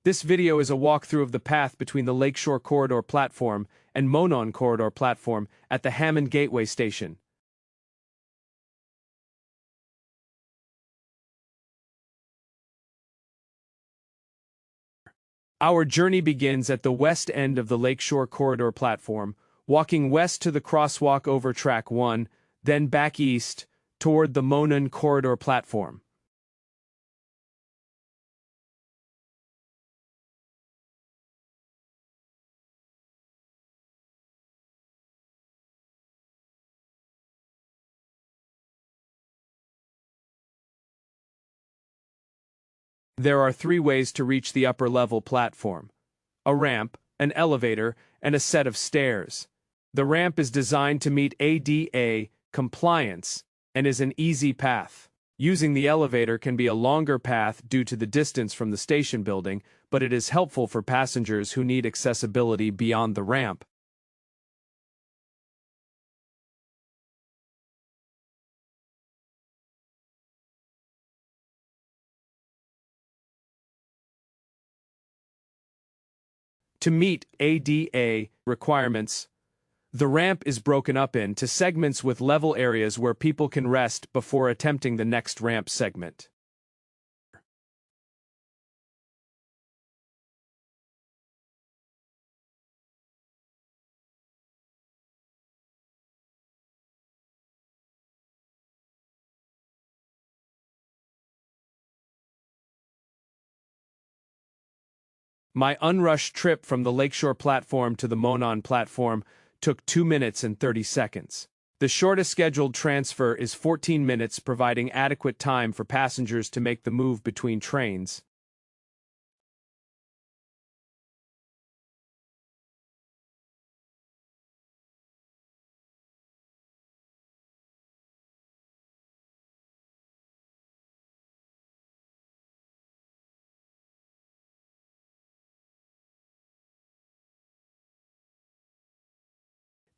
This video is a walkthrough of the path between the Lakeshore Corridor platform and Monon Corridor platform at the Hammond Gateway station. Our journey begins at the west end of the Lakeshore Corridor platform, walking west to the crosswalk over Track 1, then back east, toward the Monon Corridor platform. There are 3 ways to reach the upper-level platform: a ramp, an elevator, and a set of stairs. The ramp is designed to meet ADA compliance and is an easy path. Using the elevator can be a longer path due to the distance from the station building, but it is helpful for passengers who need accessibility beyond the ramp. To meet ADA requirements, the ramp is broken up into segments with level areas where people can rest before attempting the next ramp segment. My unrushed trip from the Lakeshore platform to the Monon platform took 2 minutes and 30 seconds. The shortest scheduled transfer is 14 minutes, providing adequate time for passengers to make the move between trains.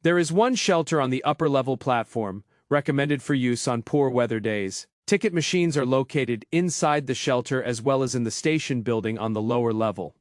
There is one shelter on the upper-level platform, recommended for use on poor weather days. Ticket machines are located inside the shelter as well as in the station building on the lower level.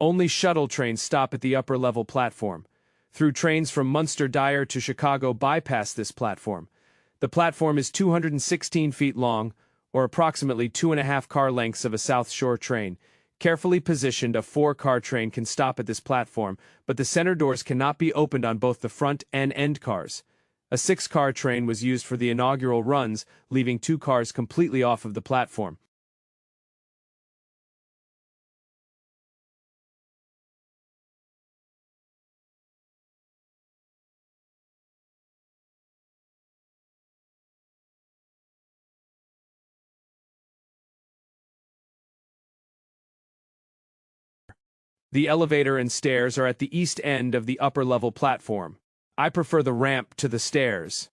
Only shuttle trains stop at the upper-level platform. Through trains from Munster-Dyer to Chicago bypass this platform. The platform is 216 feet long, or approximately 2.5 car lengths of a South Shore train. Carefully positioned, a 4-car train can stop at this platform, but the center doors cannot be opened on both the front and end cars. A 6-car train was used for the inaugural runs, leaving 2 cars completely off of the platform. The elevator and stairs are at the east end of the upper-level platform. I prefer the ramp to the stairs.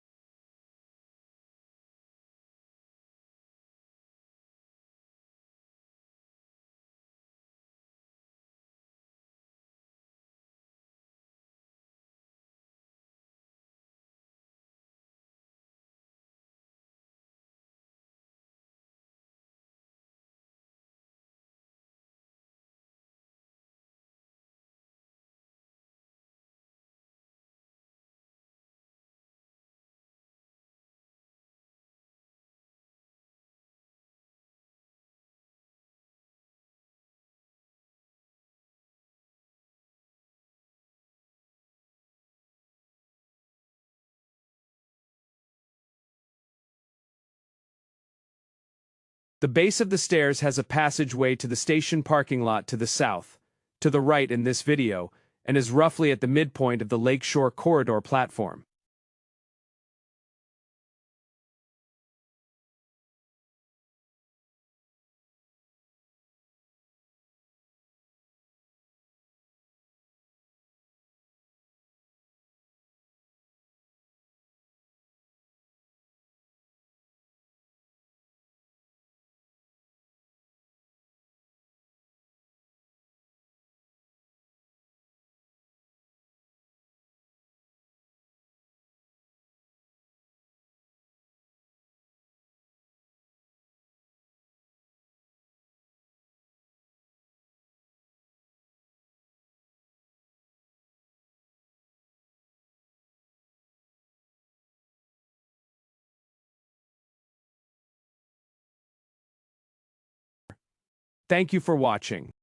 The base of the stairs has a passageway to the station parking lot to the south, to the right in this video, and is roughly at the midpoint of the Lakeshore Corridor platform. Thank you for watching.